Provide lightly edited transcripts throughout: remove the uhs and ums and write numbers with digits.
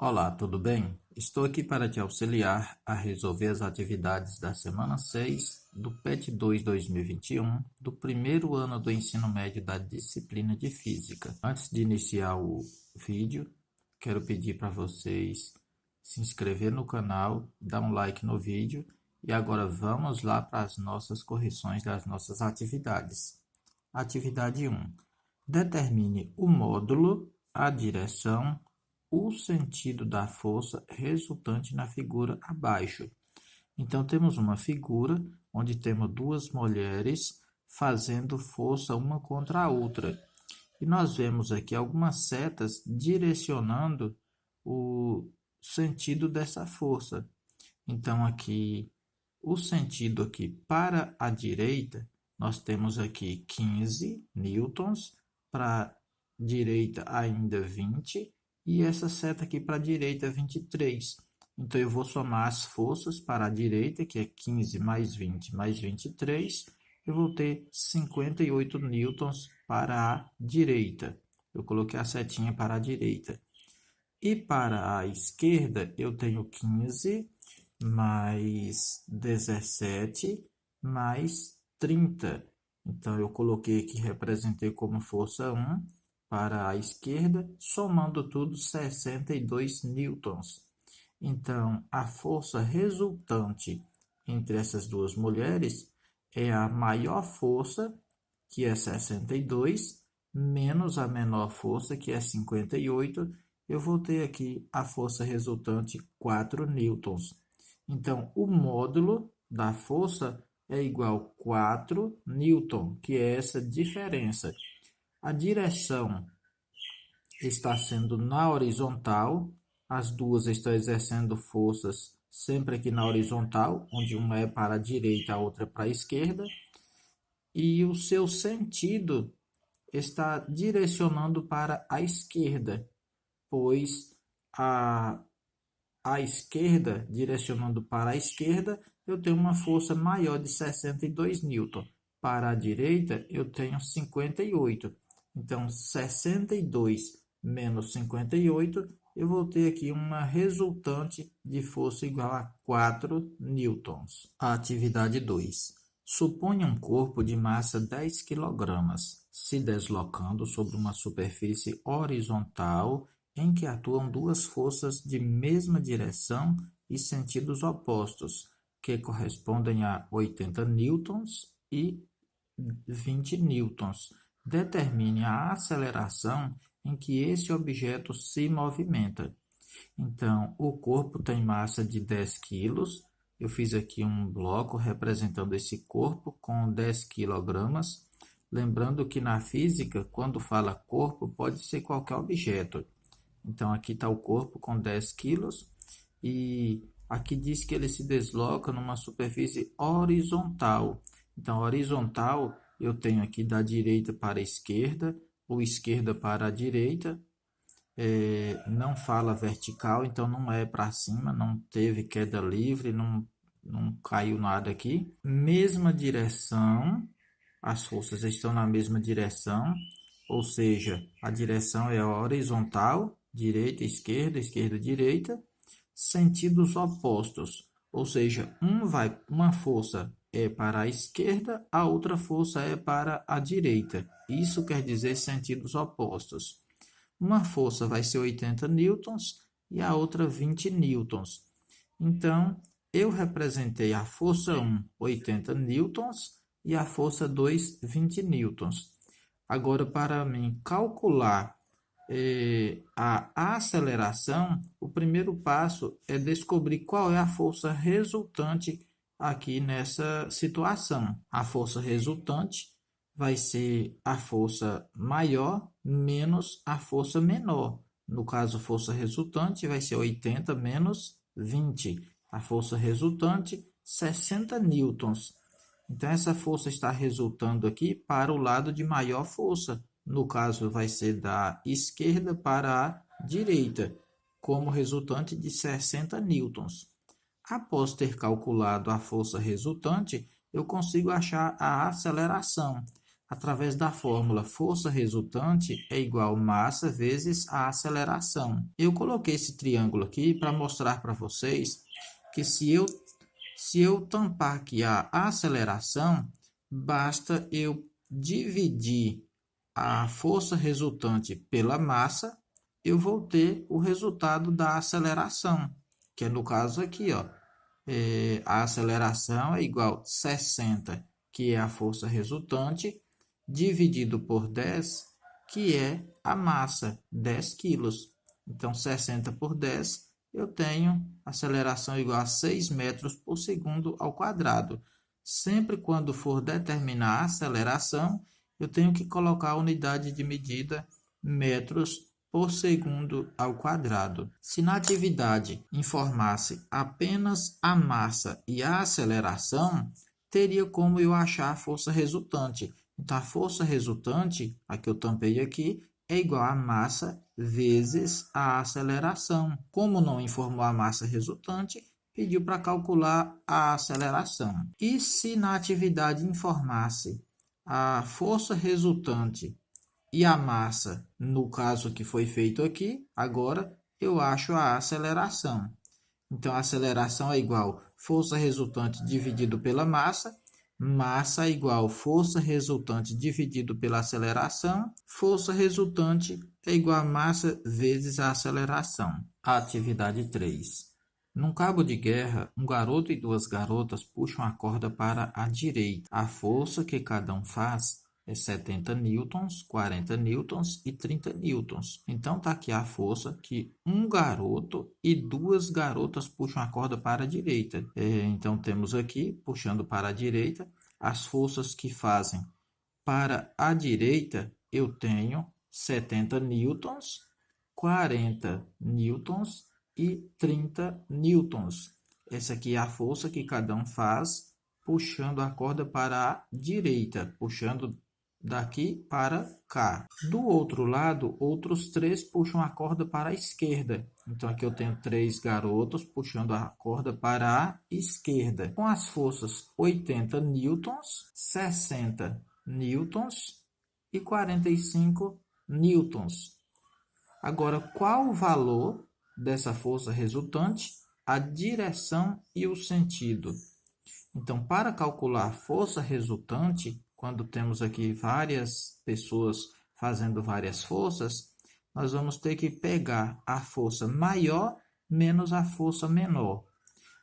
Olá, tudo bem? Estou aqui para te auxiliar a resolver as atividades da semana 6 do PET 2 2021 do primeiro ano do ensino médio da disciplina de Física. Antes de iniciar o vídeo, quero pedir para vocês se inscrever no canal, dar um like no vídeo e agora vamos lá para as nossas correções das nossas atividades. Atividade 1. Determine o módulo, a direção, o sentido da força resultante na figura abaixo. Então, temos uma figura onde temos duas mulheres fazendo força uma contra a outra. E nós vemos aqui algumas setas direcionando o sentido dessa força. Então, aqui, o sentido aqui para a direita, nós temos aqui 15 newtons, para a direita ainda 20, e essa seta aqui para a direita é 23. Então, eu vou somar as forças para a direita, que é 15 mais 20 mais 23, eu vou ter 58 newtons para a direita. Eu coloquei a setinha para a direita. E para a esquerda, eu tenho 15 mais 17 mais 30. Então, eu coloquei aqui, representei como força 1 para a esquerda, somando tudo 62 newtons. Então, a força resultante entre essas duas mulheres é a maior força, que é 62, menos a menor força, que é 58. Eu vou ter aqui a força resultante 4 newtons. Então, o módulo da força é igual a 4 newton, que é essa diferença. A direção está sendo na horizontal, as duas estão exercendo forças sempre aqui na horizontal, onde uma é para a direita, a outra é para a esquerda, e o seu sentido está direcionando para a esquerda, pois a esquerda, direcionando para a esquerda, eu tenho uma força maior de 62 newton. Para a direita, eu tenho 58. Então, 62 menos 58, eu vou ter aqui uma resultante de força igual a 4 newtons. A atividade 2. Suponha um corpo de massa 10 kg, se deslocando sobre uma superfície horizontal em que atuam duas forças de mesma direção e sentidos opostos, que correspondem a 80 newtons e 20 newtons. Determine a aceleração em que esse objeto se movimenta. Então, o corpo tem massa de 10 quilos. Eu fiz aqui um bloco representando esse corpo com 10 quilogramas. Lembrando que na física, quando fala corpo, pode ser qualquer objeto. Então, aqui está o corpo com 10 quilos e aqui diz que ele se desloca numa superfície horizontal. Então, horizontal eu tenho aqui da direita para a esquerda, ou esquerda para a direita. Não fala vertical, então não é para cima, não teve queda livre, não caiu nada aqui. Mesma direção, as forças estão na mesma direção, ou seja, a direção é horizontal, direita, esquerda, direita, sentidos opostos, ou seja, uma força é para a esquerda, a outra força é para a direita. Isso quer dizer sentidos opostos. Uma força vai ser 80 newtons e a outra 20 newtons. Então, eu representei a força 1, 80 newtons, e a força 2, 20 newtons. Agora, para mim calcular a aceleração, o primeiro passo é descobrir qual é a força resultante aqui nessa situação. A força resultante vai ser a força maior menos a força menor. No caso, força resultante vai ser 80 menos 20. A força resultante, 60 newtons. Então, essa força está resultando aqui para o lado de maior força. No caso, vai ser da esquerda para a direita, como resultante de 60 newtons. Após ter calculado a força resultante, eu consigo achar a aceleração. através da fórmula força resultante é igual massa vezes a aceleração. Eu coloquei esse triângulo aqui para mostrar para vocês que se eu tampar aqui a aceleração, basta eu dividir a força resultante pela massa, eu vou ter o resultado da aceleração, que é no caso aqui, ó, a aceleração é igual a 60, que é a força resultante, dividido por 10, que é a massa, 10 quilos. Então, 60 por 10, eu tenho aceleração igual a 6 metros por segundo ao quadrado. Sempre quando for determinar a aceleração, eu tenho que colocar a unidade de medida metros por segundo ao quadrado. Se na atividade informasse apenas a massa e a aceleração, teria como eu achar a força resultante. Então, a força resultante, a que eu tampei aqui, é igual a massa vezes a aceleração. Como não informou a massa resultante, pediu para calcular a aceleração. E se na atividade informasse a força resultante e a massa, no caso que foi feito aqui, agora eu acho a aceleração. Então, a aceleração é igual força resultante dividido pela massa, massa é igual força resultante dividido pela aceleração, força resultante é igual a massa vezes a aceleração. Atividade 3. Num cabo de guerra, um garoto e duas garotas puxam a corda para a direita. A força que cada um faz é 70 newtons, 40 newtons e 30 newtons. Então, está aqui a força que um garoto e duas garotas puxam a corda para a direita. Então, temos aqui, puxando para a direita, as forças que fazem para a direita, eu tenho 70 newtons, 40 newtons e 30 newtons. Essa aqui é a força que cada um faz puxando a corda para a direita, puxando daqui para cá. Do outro lado, outros 3 puxam a corda para a esquerda. Então, aqui eu tenho 3 garotos puxando a corda para a esquerda. Com as forças 80 newtons, 60 newtons e 45 newtons. Agora, qual o valor dessa força resultante? A direção e o sentido. Então, para calcular a força resultante, quando temos aqui várias pessoas fazendo várias forças, nós vamos ter que pegar a força maior menos a força menor.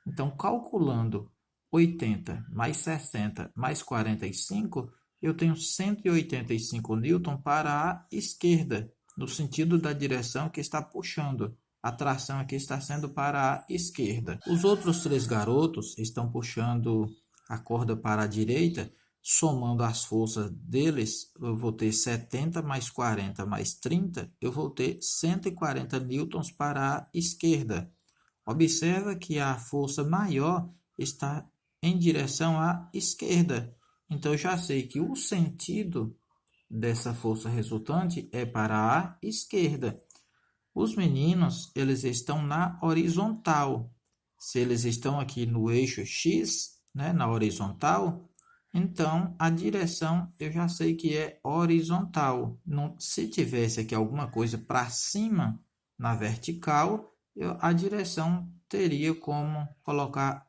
Então, calculando 80 mais 60 mais 45, eu tenho 185 newton para a esquerda, no sentido da direção que está puxando. A tração aqui está sendo para a esquerda. Os outros 3 garotos estão puxando a corda para a direita. Somando as forças deles, eu vou ter 70 mais 40 mais 30, eu vou ter 140 newtons para a esquerda. Observa que a força maior está em direção à esquerda. Então, eu já sei que o sentido dessa força resultante é para a esquerda. Os meninos, eles estão na horizontal. Se eles estão aqui no eixo X, né, na horizontal, então a direção eu já sei que é horizontal. Não, se tivesse aqui alguma coisa para cima, na vertical, a direção teria como colocar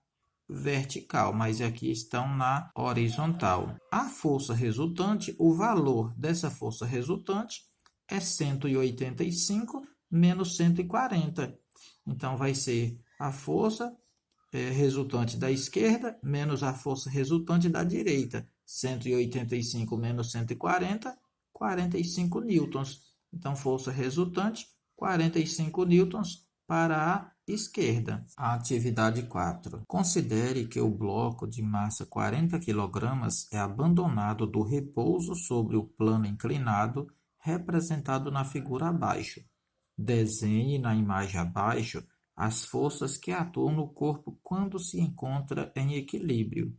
vertical, mas aqui estão na horizontal. A força resultante, o valor dessa força resultante é 185 menos 140. Então, vai ser a força resultante da esquerda menos a força resultante da direita. 185 menos 140, 45 newtons. Então, força resultante, 45 newtons para a esquerda. A atividade 4. Considere que o bloco de massa 40 kg é abandonado do repouso sobre o plano inclinado representado na figura abaixo. Desenhe na imagem abaixo as forças que atuam no corpo quando se encontra em equilíbrio.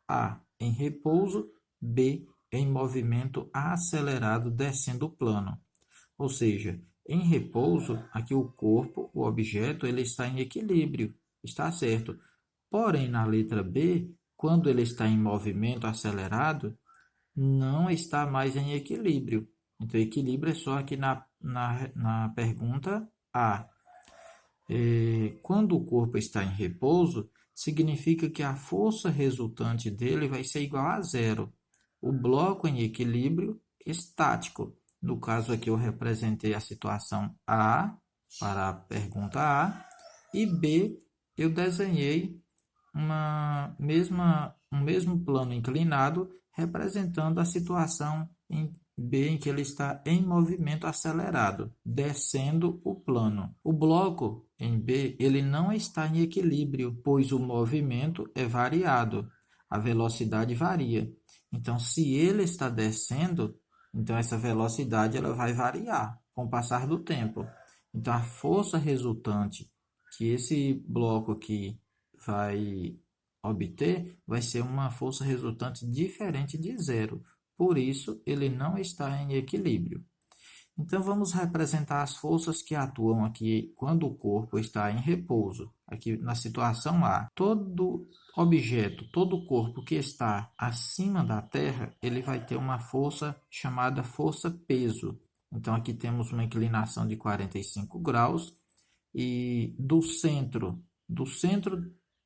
A. Em repouso. B. Em movimento acelerado descendo o plano. Ou seja, em repouso, aqui o corpo, o objeto, ele está em equilíbrio, está certo. Porém, na letra B, quando ele está em movimento acelerado, não está mais em equilíbrio. Então, equilíbrio é só aqui na pergunta A. Quando o corpo está em repouso, significa que a força resultante dele vai ser igual a zero. O bloco em equilíbrio estático. No caso aqui, eu representei a situação A para a pergunta A, e B, eu desenhei um mesmo plano inclinado representando a situação em B, em que ele está em movimento acelerado, descendo o plano. O bloco em B, ele não está em equilíbrio, pois o movimento é variado, a velocidade varia. Então, se ele está descendo, então essa velocidade ela vai variar com o passar do tempo. Então, a força resultante que esse bloco aqui vai obter vai ser uma força resultante diferente de zero. Por isso, ele não está em equilíbrio. Então, vamos representar as forças que atuam aqui quando o corpo está em repouso. Aqui na situação A, todo objeto, todo corpo que está acima da Terra, ele vai ter uma força chamada força-peso. Então, aqui temos uma inclinação de 45 graus e do centro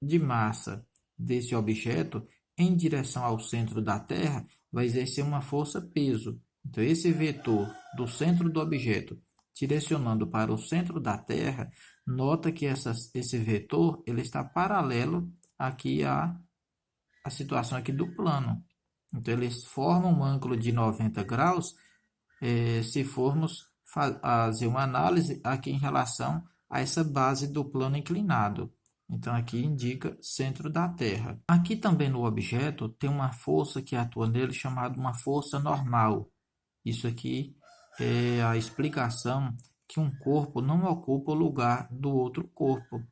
de massa desse objeto em direção ao centro da Terra vai exercer uma força-peso. Então, esse vetor do centro do objeto direcionando para o centro da Terra, nota que esse vetor ele está paralelo aqui à situação aqui do plano. Então, eles formam um ângulo de 90 graus se formos fazer uma análise aqui em relação a essa base do plano inclinado. Então, aqui indica centro da Terra. Aqui também no objeto tem uma força que atua nele chamada uma força normal. Isso aqui é a explicação que um corpo não ocupa o lugar do outro corpo.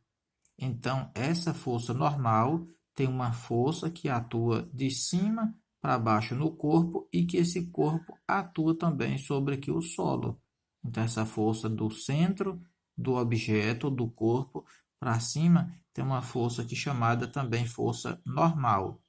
Então, essa força normal tem uma força que atua de cima para baixo no corpo e que esse corpo atua também sobre aqui o solo. Então, essa força do centro do objeto, do corpo, para cima, tem uma força aqui chamada também força normal.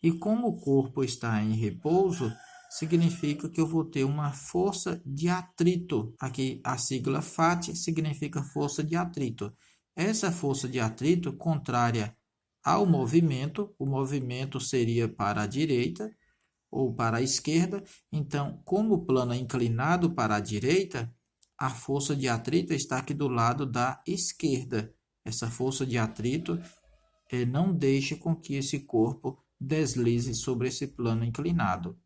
E como o corpo está em repouso, significa que eu vou ter uma força de atrito. Aqui a sigla FAT significa força de atrito. Essa força de atrito, contrária ao movimento, o movimento seria para a direita ou para a esquerda. Então, como o plano é inclinado para a direita, a força de atrito está aqui do lado da esquerda. Essa força de atrito não deixa com que esse corpo deslize sobre esse plano inclinado.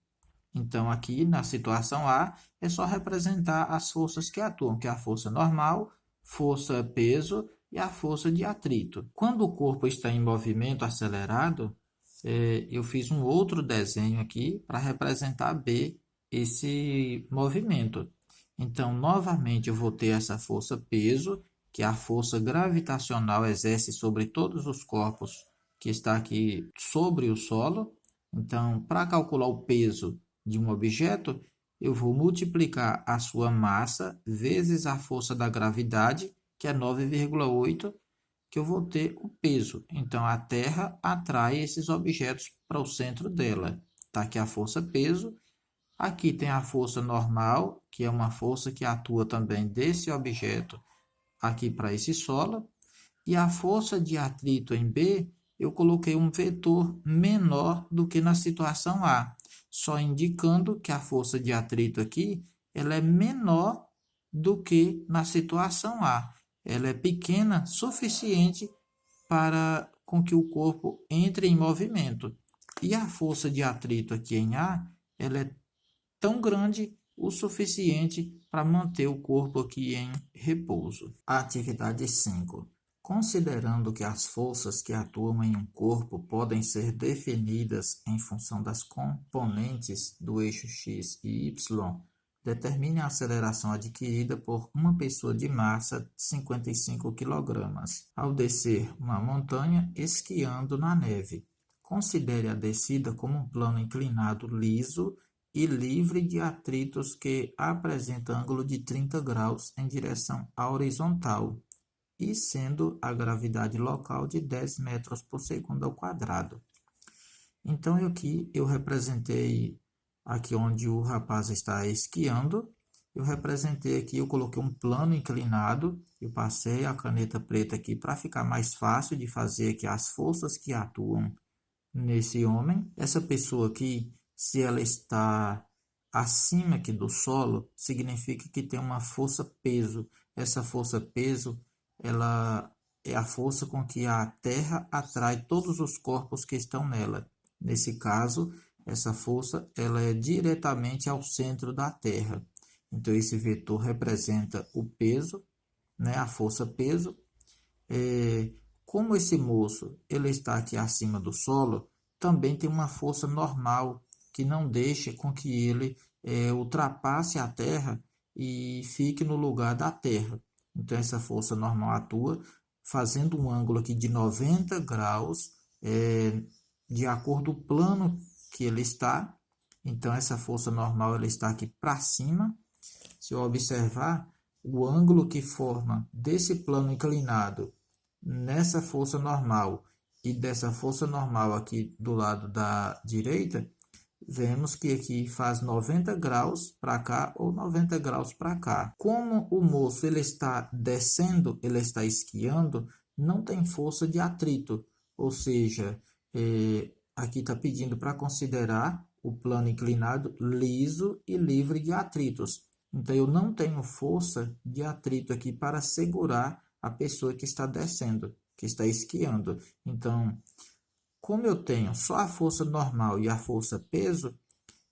Então, aqui na situação A, é só representar as forças que atuam, que é a força normal, força peso e a força de atrito. Quando o corpo está em movimento acelerado, eu fiz um outro desenho aqui para representar B, esse movimento. Então, novamente, eu vou ter essa força peso, que a força gravitacional exerce sobre todos os corpos que está aqui sobre o solo. Então, para calcular o peso de um objeto, eu vou multiplicar a sua massa vezes a força da gravidade, que é 9,8, que eu vou ter o peso. Então, a Terra atrai esses objetos para o centro dela. Está aqui a força peso. Aqui tem a força normal, que é uma força que atua também desse objeto aqui para esse solo. E a força de atrito em B, eu coloquei um vetor menor do que na situação A, só indicando que a força de atrito aqui ela é menor do que na situação A. Ela é pequena suficiente para com que o corpo entre em movimento. E a força de atrito aqui em A, ela é tão grande o suficiente para manter o corpo aqui em repouso. Atividade 5. Considerando que as forças que atuam em um corpo podem ser definidas em função das componentes do eixo x e y, determine a aceleração adquirida por uma pessoa de massa 55 kg ao descer uma montanha esquiando na neve. Considere a descida como um plano inclinado liso e livre de atritos que apresenta ângulo de 30 graus em direção horizontal e sendo a gravidade local de 10 metros por segundo ao quadrado. Então, aqui eu representei aqui onde o rapaz está esquiando. Eu representei aqui, eu coloquei um plano inclinado, eu passei a caneta preta aqui para ficar mais fácil de fazer aqui as forças que atuam nesse homem. Essa pessoa aqui, se ela está acima aqui do solo, significa que tem uma força-peso. Essa força-peso, ela é a força com que a Terra atrai todos os corpos que estão nela. Nesse caso, essa força ela é diretamente ao centro da Terra. Então, esse vetor representa o peso, né, a força-peso. Como esse moço ele está aqui acima do solo, também tem uma força normal que não deixa com que ele ultrapasse a Terra e fique no lugar da Terra. Então, essa força normal atua fazendo um ângulo aqui de 90 graus, de acordo com o plano que ele está. Então, essa força normal ela está aqui para cima. Se eu observar, o ângulo que forma desse plano inclinado nessa força normal e dessa força normal aqui do lado da direita, vemos que aqui faz 90 graus para cá ou 90 graus para cá. Como o moço ele está descendo, ele está esquiando, não tem força de atrito, ou seja, aqui está pedindo para considerar o plano inclinado liso e livre de atritos. Então, eu não tenho força de atrito aqui para segurar a pessoa que está descendo, que está esquiando. Então, como eu tenho só a força normal e a força peso,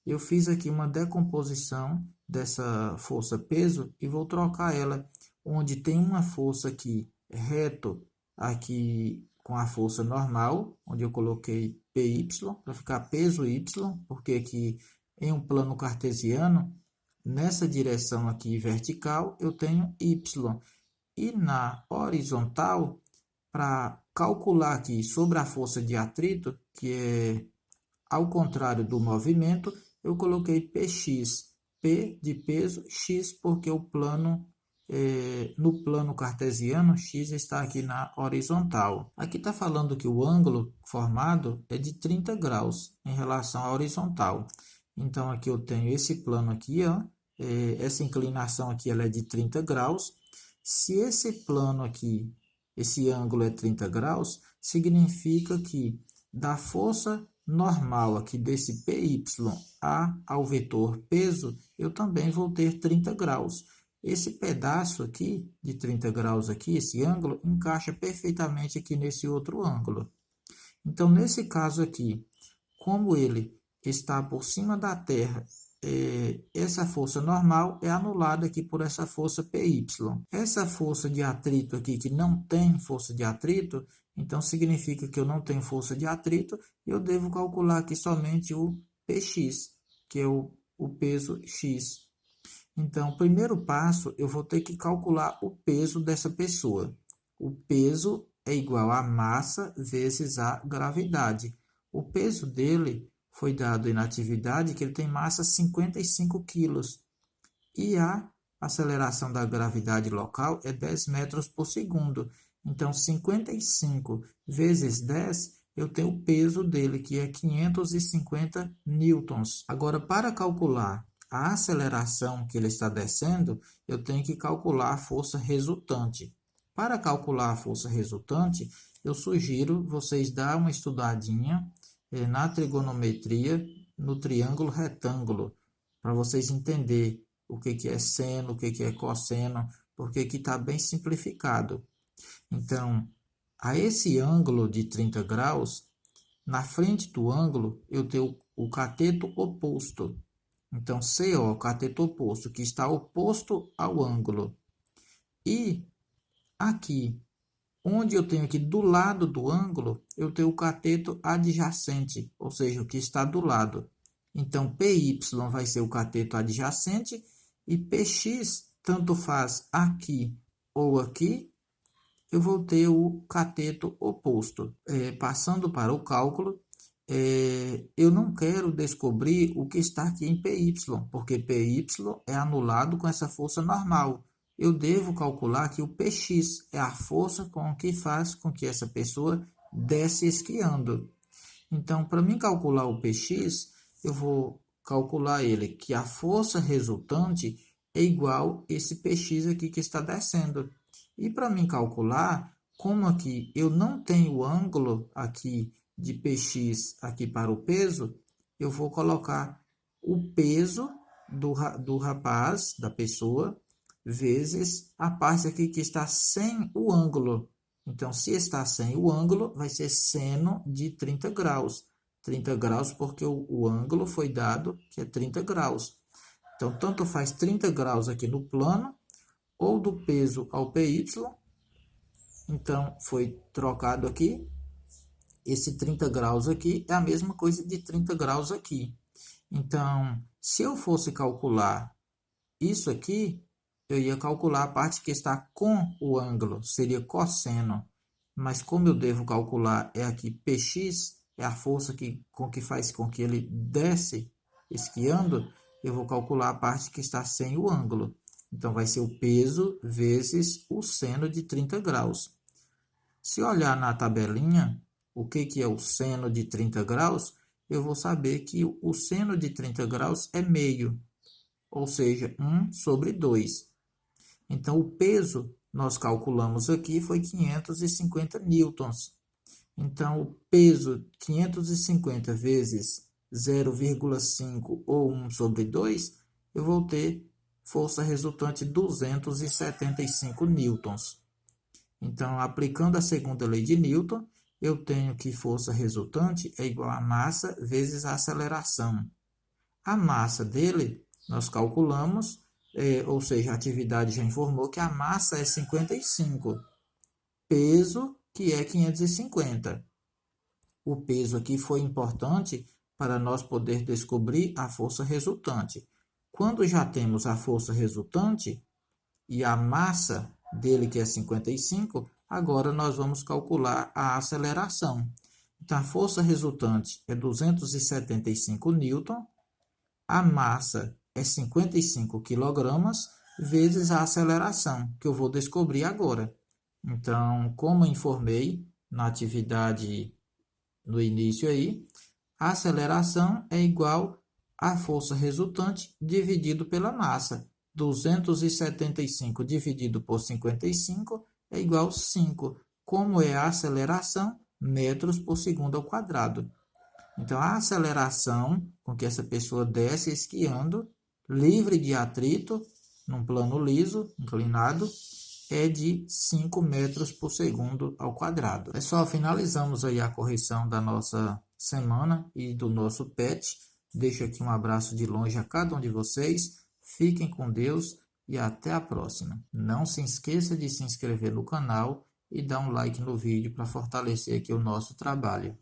eu fiz aqui uma decomposição dessa força peso e vou trocar ela, onde tem uma força aqui reto, aqui com a força normal, onde eu coloquei PY, para ficar peso Y, porque aqui em um plano cartesiano, nessa direção aqui vertical, eu tenho Y. E na horizontal, para calcular aqui sobre a força de atrito, que é ao contrário do movimento, eu coloquei Px. P de peso, X porque o plano, no plano cartesiano, X está aqui na horizontal. Aqui está falando que o ângulo formado é de 30 graus em relação à horizontal. Então, aqui eu tenho esse plano aqui, ó, essa inclinação aqui ela é de 30 graus. Se esse plano aqui, esse ângulo é 30 graus, significa que da força normal aqui desse PY ao vetor peso, eu também vou ter 30 graus. Esse pedaço aqui, de 30 graus aqui, esse ângulo, encaixa perfeitamente aqui nesse outro ângulo. Então, nesse caso aqui, como ele está por cima da Terra, essa força normal é anulada aqui por essa força PY. Essa força de atrito aqui, que não tem força de atrito, então significa que eu não tenho força de atrito, e eu devo calcular aqui somente o Px, que é o peso x. Então, o primeiro passo, eu vou ter que calcular o peso dessa pessoa. O peso é igual a massa vezes a gravidade. O peso dele foi dado em atividade que ele tem massa 55 quilos. E a aceleração da gravidade local é 10 metros por segundo. Então, 55 vezes 10, eu tenho o peso dele, que é 550 newtons. Agora, para calcular a aceleração que ele está descendo, eu tenho que calcular a força resultante. Para calcular a força resultante, eu sugiro vocês dar uma estudadinha na trigonometria, no triângulo retângulo, para vocês entenderem o que é seno, o que é cosseno, porque aqui está bem simplificado. Então, a esse ângulo de 30 graus, na frente do ângulo, eu tenho o cateto oposto. Então, CO, cateto oposto, que está oposto ao ângulo. E aqui, onde eu tenho aqui do lado do ângulo, eu tenho o cateto adjacente, ou seja, o que está do lado. Então, PY vai ser o cateto adjacente e PX, tanto faz aqui ou aqui, eu vou ter o cateto oposto. Passando para o cálculo, eu não quero descobrir o que está aqui em PY, porque PY é anulado com essa força normal. Eu devo calcular que o Px é a força com que faz com que essa pessoa desce esquiando. Então, para mim calcular o Px, eu vou calcular ele, que a força resultante é igual a esse PX aqui que está descendo. E para mim calcular, como aqui eu não tenho o ângulo aqui de PX aqui para o peso, eu vou colocar o peso do rapaz, da pessoa, vezes a parte aqui que está sem o ângulo. Então, se está sem o ângulo, vai ser seno de 30 graus. 30 graus porque o ângulo foi dado que é 30 graus. Então, tanto faz 30 graus aqui no plano, ou do peso ao PY. Então, foi trocado aqui. Esse 30 graus aqui é a mesma coisa de 30 graus aqui. Então, se eu fosse calcular isso aqui, eu ia calcular a parte que está com o ângulo, seria cosseno. Mas como eu devo calcular é aqui Px, é a força que faz com que ele desce esquiando, eu vou calcular a parte que está sem o ângulo. Então, vai ser o peso vezes o seno de 30 graus. Se olhar na tabelinha, o que é o seno de 30 graus, eu vou saber que o seno de 30 graus é meio, ou seja, 1 sobre 2. Então, o peso, nós calculamos aqui, foi 550 newtons. Então, o peso 550 vezes 0,5 ou 1 sobre 2, eu vou ter força resultante 275 newtons. Então, aplicando a segunda lei de Newton, eu tenho que força resultante é igual a massa vezes a aceleração. A massa dele, nós calculamos, ou seja, a atividade já informou que a massa é 55, peso que é 550. O peso aqui foi importante para nós poder descobrir a força resultante. Quando já temos a força resultante e a massa dele, que é 55, agora nós vamos calcular a aceleração. Então, a força resultante é 275 newton, a massa é 55 quilogramas, vezes a aceleração, que eu vou descobrir agora. Então, como eu informei na atividade no início aí, a aceleração é igual à força resultante dividido pela massa. 275 dividido por 55 é igual a 5. Como é a aceleração? Metros por segundo ao quadrado. Então, a aceleração com que essa pessoa desce esquiando, livre de atrito, num plano liso, inclinado, é de 5 metros por segundo ao quadrado. Pessoal, finalizamos aí a correção da nossa semana e do nosso PET. Deixo aqui um abraço de longe a cada um de vocês. Fiquem com Deus e até a próxima. Não se esqueça de se inscrever no canal e dar um like no vídeo para fortalecer aqui o nosso trabalho.